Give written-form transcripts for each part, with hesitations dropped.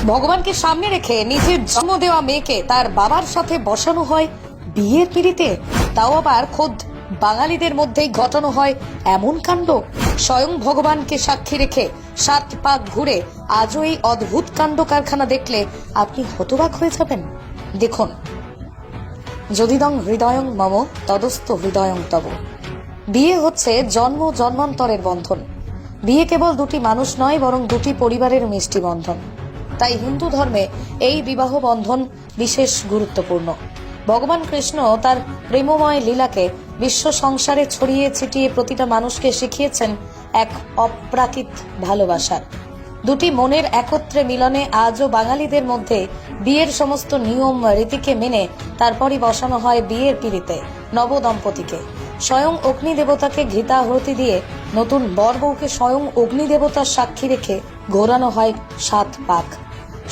ভগবানকে সামনে রেখে নিজের জন্ম দেওয়া মেয়েকে তার বাবার সাথে বসানো হয় বিয়ের পিঁড়িতে, তাও আবার খোদ বাঙালিদের মধ্যেই ঘটানো হয় এমন কাণ্ড। স্বয়ং ভগবানকে সাক্ষী রেখে 7 পাক ঘুরে আজও এই অদ্ভুত কাণ্ড কারখানা দেখলে আপনি হতবাক হয়ে যাবেন। দেখুন, যদিদং হৃদয়ং মম তদস্থ হৃদয়ং তব। বিয়ে হচ্ছে জন্ম জন্মান্তরের বন্ধন। বিয়ে কেবল দুটি মানুষ নয়, বরং দুটি পরিবারের মিষ্টি বন্ধন। তাই হিন্দু ধর্মে এই বিবাহ বন্ধন বিশেষ গুরুত্বপূর্ণ। ভগবান কৃষ্ণ তার প্রেমময় লীলাকে বিশ্ব সংসারে ছড়িয়ে ছিটিয়ে প্রতিটা মানুষকে শিখিয়েছেন এক অপ্রাকৃত ভালোবাসার। দুটি মনের একত্রে মিলনে আজও বাঙালিদের মধ্যে বিয়ের সমস্ত নিয়ম রীতিকে মেনে তারপরই বসানো হয় বিয়ের পিঁড়িতে নবদম্পতিকে। স্বয়ং অগ্নি দেবতাকে ঘৃতাহুতি দিয়ে নতুন বর বউকে স্বয়ং অগ্নি দেবতার সাক্ষী রেখে ঘোরানো হয় 7 পাক।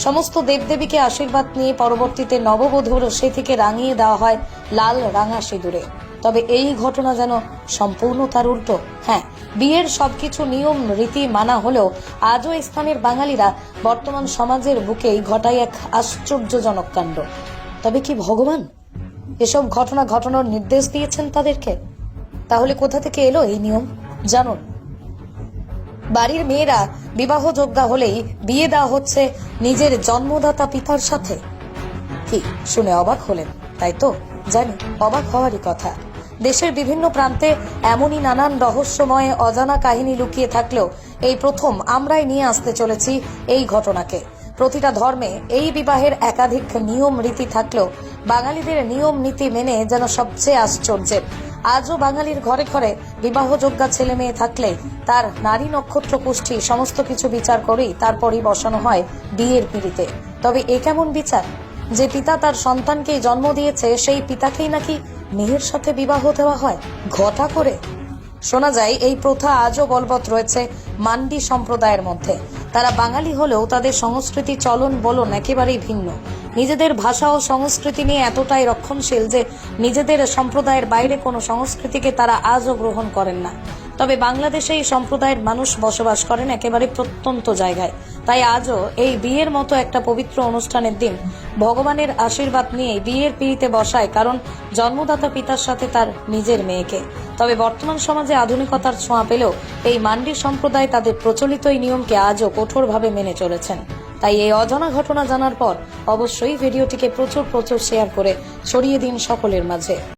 সমস্ত দেবদেবীকে আশীর্বাদ নিয়ে পরবর্তীতে নববধূর সেথিকে রাঙিয়ে দেওয়া হয় লাল রাঙা সিঁদুরে। তবে এই ঘটনা যেন সম্পূর্ণ তার উল্টো। হ্যাঁ, বিয়ের সবকিছু নিয়ম রীতি মানা হলেও আজও স্থানের বাঙালিরা বর্তমান সমাজের বুকেই ঘটায় এক আশ্চর্যজনক কাণ্ড। তবে কি ভগবান এসব ঘটনা ঘটানোর নির্দেশ দিয়েছেন তাদেরকে? তাহলে কোথা থেকে এলো এই নিয়ম জানুন। বাড়ির মেয়েরা বিবাহযোগ্যা হলেই বিয়ে দেওয়া হচ্ছে নিজের জন্মদাতা পিতার সাথে। কি শুনে অবাক হলেন, তাই তো? জানি, অবাক হওয়ারই কথা। দেশের বিভিন্ন প্রান্তে এমনই নানান রহস্যময় অজানা কাহিনী লুকিয়ে থাকলেও এই প্রথম আমরাই নিয়ে আসতে চলেছি এই ঘটনাকে। প্রতিটা ধর্মে এই বিবাহের একাধিক নিয়ম রীতি থাকলেও বাঙালিদের নিয়ম নীতি মেনে যেন সবচেয়ে আশ্চর্যের। আজও বাঙালির ঘরে ঘরে বিবাহযোগ্যা ছেলে মেয়ে থাকলে তার নারী নক্ষত্র পুষ্টি সমস্ত কিছু বিচার করেই তারপরই বসানো হয় বিয়ের পিঁড়িতে। তবে এ কেমন বিচার যে পিতা তার সন্তানকেই জন্ম দিয়েছে সেই পিতাকেই নাকি মেয়ের সাথে বিবাহ দেওয়া হয় ঘটা করে? শোনা যায় এই প্রথা আজও বলবৎ রয়েছে মান্ডি সম্প্রদায়ের মধ্যে। তারা বাঙালি হলেও তাদের সংস্কৃতি চলন বলন একেবারেই ভিন্ন। নিজেদের ভাষা ও সংস্কৃতি নিয়ে এতটাই রক্ষণশীল যে নিজেদের সম্প্রদায়ের বাইরে কোনো সংস্কৃতিকে তারা আজও গ্রহণ করেন না। তবে বাংলাদেশে এই সম্প্রদায়ের মানুষ বসবাস করেন একেবারে প্রত্যন্ত জায়গায়। তাই আজও এই বিয়ের মতো একটা পবিত্র অনুষ্ঠানের দিন ভগবানের আশীর্বাদ নিয়ে বিয়ের পিঁড়িতে বসায়, কারণ জন্মদাতা পিতার সাথে তার নিজের মেয়েকে। তবে বর্তমান সমাজে আধুনিকতার ছোঁয়া পেলেও এই মান্ডি সম্প্রদায় তাদের প্রচলিত এই নিয়মকে আজও কঠোরভাবে মেনে চলেছেন। তাই এই অজানা ঘটনা জানার পর অবশ্যই ভিডিওটিকে প্রচুর শেয়ার করে ছড়িয়ে দিন সকলের মাঝে।